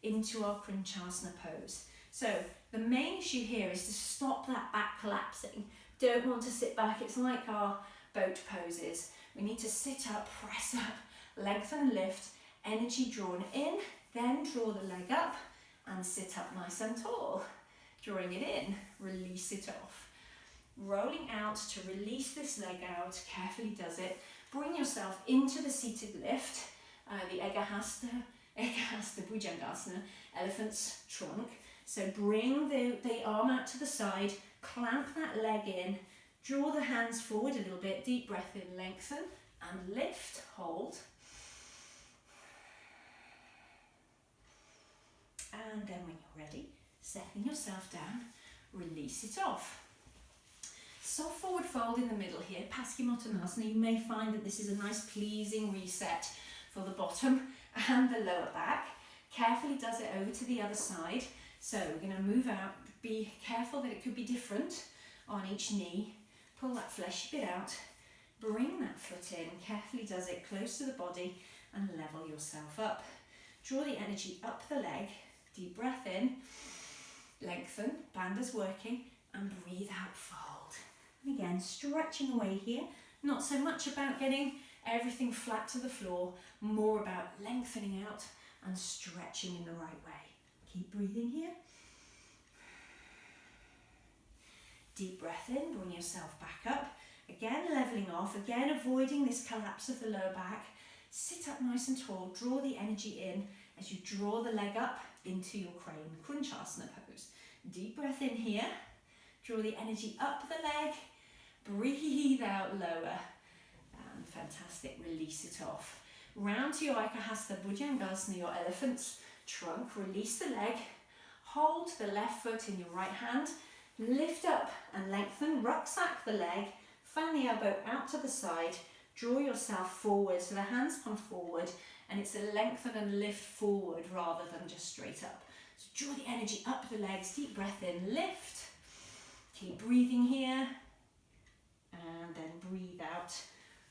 B: into our Krinchasana pose. So the main issue here is to stop that back collapsing. Don't want to sit back. It's like our boat poses. We need to sit up, press up, lengthen and lift, energy drawn in, then draw the leg up and sit up nice and tall. Drawing it in, release it off. Rolling out to release this leg out, carefully does it. Bring yourself into the seated lift, the Ekahasta Bhujangasana, elephant's trunk. So bring the arm out to the side, clamp that leg in, draw the hands forward a little bit, deep breath in, lengthen and lift, hold. And then when you're ready, settling yourself down, release it off. Soft forward fold in the middle here, Paschimottanasana. You may find that this is a nice pleasing reset for the bottom and the lower back. Carefully does it over to the other side. So we're going to move out, be careful that it could be different on each knee. Pull that fleshy bit out, bring that foot in, carefully does it close to the body and level yourself up. Draw the energy up the leg, deep breath in, lengthen, Bandha's working, and breathe out, fold. And again, stretching away here, not so much about getting everything flat to the floor, more about lengthening out and stretching in the right way. Keep breathing here. Deep breath in, bring yourself back up. Again, leveling off, again avoiding this collapse of the lower back. Sit up nice and tall, draw the energy in as you draw the leg up into your crane Crunchasana pose. Deep breath in here, draw the energy up the leg, breathe out lower, and fantastic, release it off. Round to your Ekahasta Bhujangasana, your elephant's trunk, release the leg, hold the left foot in your right hand, lift up and lengthen, rucksack the leg, fan the elbow out to the side, draw yourself forward so the hands come forward and it's a lengthen and lift forward rather than just straight up. So draw the energy up the legs, deep breath in, lift, keep breathing here, and then breathe out,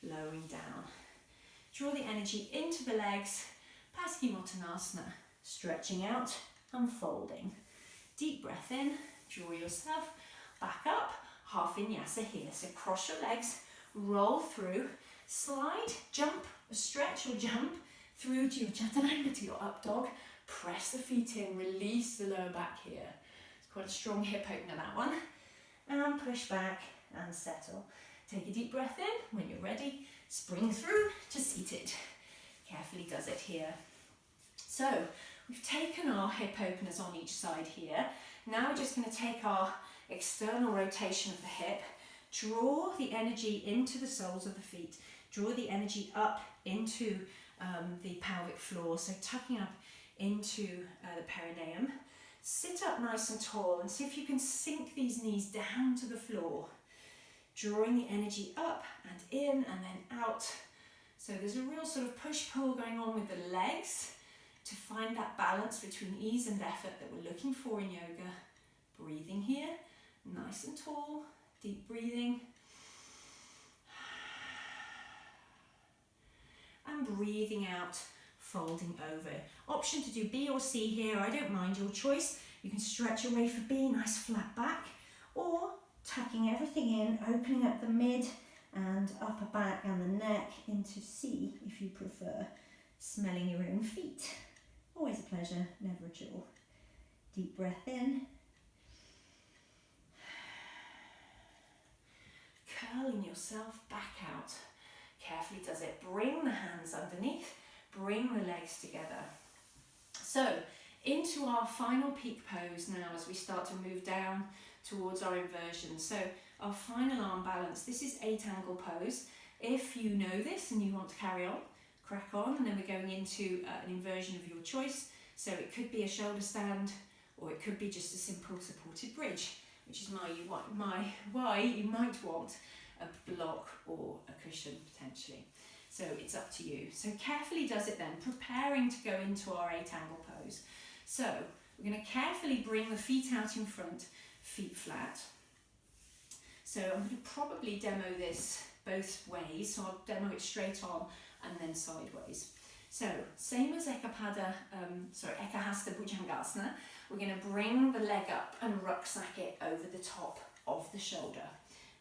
B: lowering down. Draw the energy into the legs, Paschimottanasana, stretching out, unfolding. Deep breath in, draw yourself back up, half vinyasa here. So cross your legs, roll through, slide, jump, stretch or jump through to your chaturanga, to your up dog. Press the feet in, release the lower back here. It's quite a strong hip opener, that one. And push back and settle. Take a deep breath in. When you're ready, spring through to seated. Carefully does it here. So we've taken our hip openers on each side here. Now we're just going to take our external rotation of the hip, draw the energy into the soles of the feet, draw the energy up into the pelvic floor, so tucking up into the perineum. Sit up nice and tall and see if you can sink these knees down to the floor, drawing the energy up and in and then out. So there's a real sort of push-pull going on with the legs to find that balance between ease and effort that we're looking for in yoga. Breathing here, nice and tall, deep breathing. And breathing out, folding over. Option to do B or C here, I don't mind, your choice. You can stretch away for B, nice flat back, or tucking everything in, opening up the mid and upper back and the neck into C if you prefer. Smelling your own feet. Always a pleasure, never a chore. Deep breath in. Curling yourself back out. Carefully does it. Bring the hands underneath, bring the legs together. So, into our final peak pose now as we start to move down towards our inversion. So, our final arm balance. This is 8-angle pose. If you know this and you want to carry on, crack on, and then we're going into an inversion of your choice. So it could be a shoulder stand, or it could be just a simple supported bridge, which is why you might want a block or a cushion potentially. So it's up to you. So carefully does it then, preparing to go into our 8-angle pose. So we're going to carefully bring the feet out in front, feet flat. So I'm going to probably demo this both ways. So I'll demo it straight on and then sideways. So same as Ekahasta Bhujangasana, we're going to bring the leg up and rucksack it over the top of the shoulder.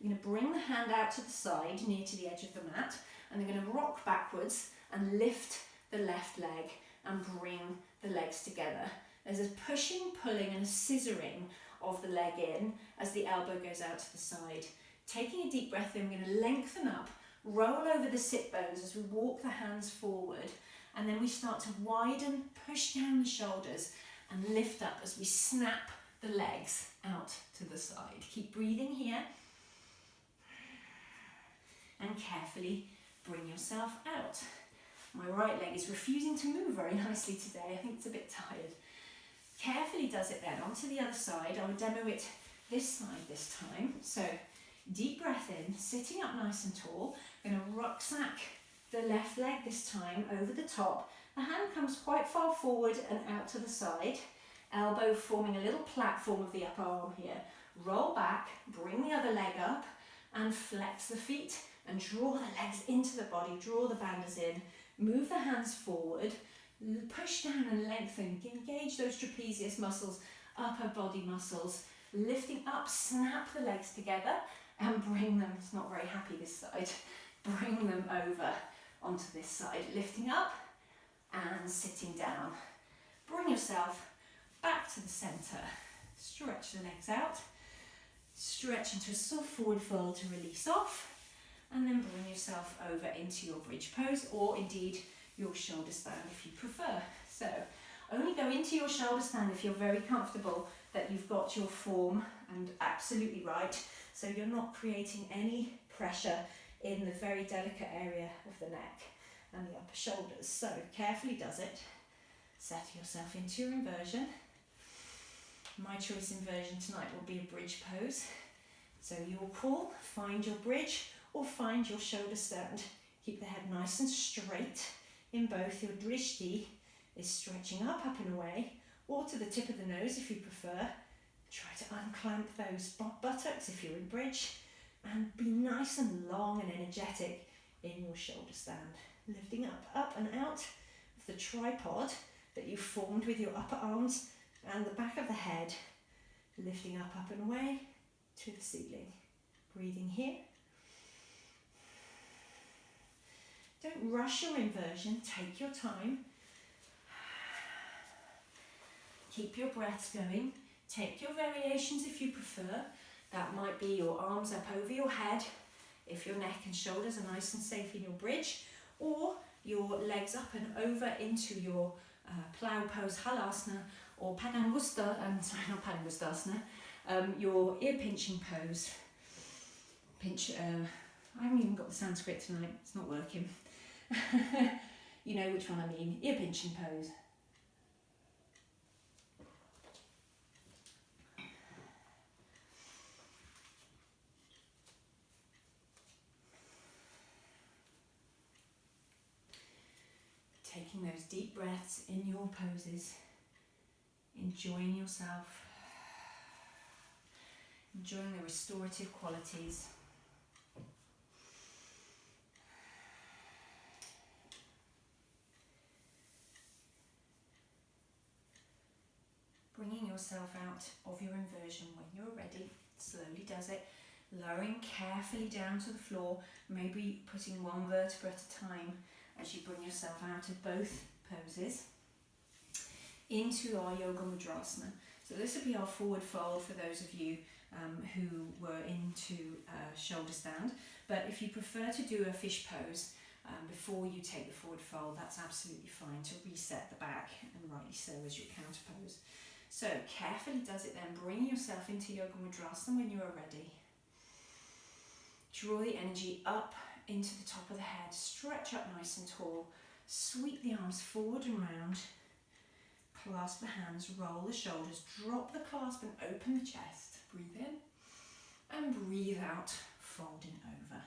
B: We're going to bring the hand out to the side near to the edge of the mat, and we're going to rock backwards and lift the left leg and bring the legs together. There's a pushing, pulling and a scissoring of the leg in as the elbow goes out to the side. Taking a deep breath in, we're going to lengthen up, roll over the sit bones as we walk the hands forward, and then we start to widen, push down the shoulders and lift up as we snap the legs out to the side. Keep breathing here and carefully bring yourself out. My right leg is refusing to move very nicely today. I think it's a bit tired. Carefully does it then onto the other side. I will demo it this side this time. So deep breath in, sitting up nice and tall. I'm going to rucksack the left leg this time over the top. The hand comes quite far forward and out to the side. Elbow forming a little platform of the upper arm here. Roll back, bring the other leg up and flex the feet and draw the legs into the body, draw the bandhas in, move the hands forward, push down and lengthen, engage those trapezius muscles, upper body muscles, lifting up, snap the legs together and bring them, it's not very happy this side, bring them over onto this side, lifting up and sitting down. Bring yourself back to the centre, stretch the legs out, stretch into a soft forward fold to release off,
A: and then bring yourself over into your bridge pose, or indeed your shoulder stand if you prefer. So only go into your shoulder stand if you're very comfortable that you've got your form and absolutely right, so you're not creating any pressure in the very delicate area of the neck and the upper shoulders. So carefully does it. Set yourself into your inversion. My choice inversion tonight will be a bridge pose. So your call, find your bridge or find your shoulder stand. Keep the head nice and straight in both. Your drishti is stretching up and away, or to the tip of the nose if you prefer. Try to unclamp those buttocks if you're in bridge, and be nice and long and energetic in your shoulder stand. Lifting up and out of the tripod that you formed with your upper arms and the back of the head. Lifting up and away to the ceiling. Breathing here. Don't rush your inversion, take your time. Keep your breaths going. Take your variations if you prefer. That might be your arms up over your head if your neck and shoulders are nice and safe in your bridge, or your legs up and over into your plow pose halasana, or your ear pinching pose. Pinch, I haven't even got the Sanskrit tonight, it's not working. You know which one I mean, ear pinching pose. Taking those deep breaths in your poses, enjoying yourself, enjoying the restorative qualities. Bringing yourself out of your inversion when you're ready, slowly does it, lowering carefully down to the floor, maybe putting one vertebra at a time as you bring yourself out of both poses into our Yoga Mudrasana. So this will be our forward fold for those of you who were into shoulder stand, but if you prefer to do a fish pose before you take the forward fold, that's absolutely fine to reset the back, and rightly so as your counter pose. So carefully does it then, bring yourself into Yoga Mudrasana when you are ready. Draw the energy up into the top of the head, stretch up nice and tall, sweep the arms forward and round, clasp the hands, roll the shoulders, drop the clasp and open the chest. Breathe in and breathe out, folding over.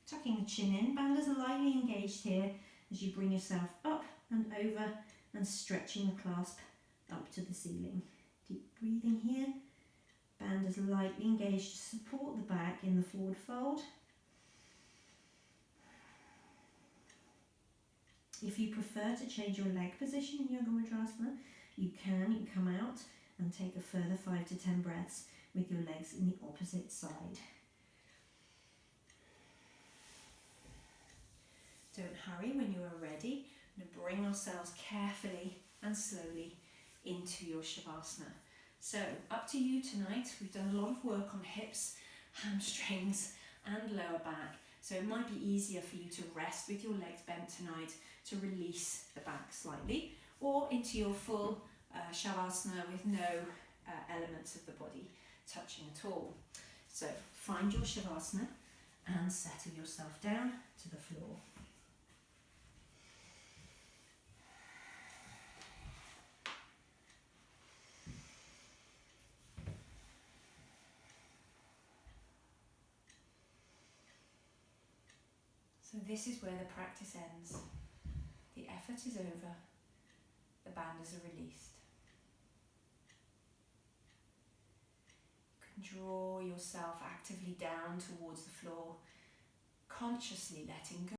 A: Tucking the chin in, bandhas are lightly engaged here as you bring yourself up and over and stretching the clasp up to the ceiling. Deep breathing here, bandhas lightly engaged to support the back in the forward fold. If you prefer to change your leg position in Yoga Mudrasana, you can come out and take a further 5 to 10 breaths with your legs in the opposite side. Don't hurry when you are ready. Now bring ourselves carefully and slowly into your Shavasana. So up to you tonight. We've done a lot of work on hips, hamstrings and lower back. So it might be easier for you to rest with your legs bent tonight to release the back slightly, or into your full Shavasana with no elements of the body touching at all. So find your Shavasana and settle yourself down to the floor. So this is where the practice ends. The effort is over, the bandhas are released. You can draw yourself actively down towards the floor, consciously letting go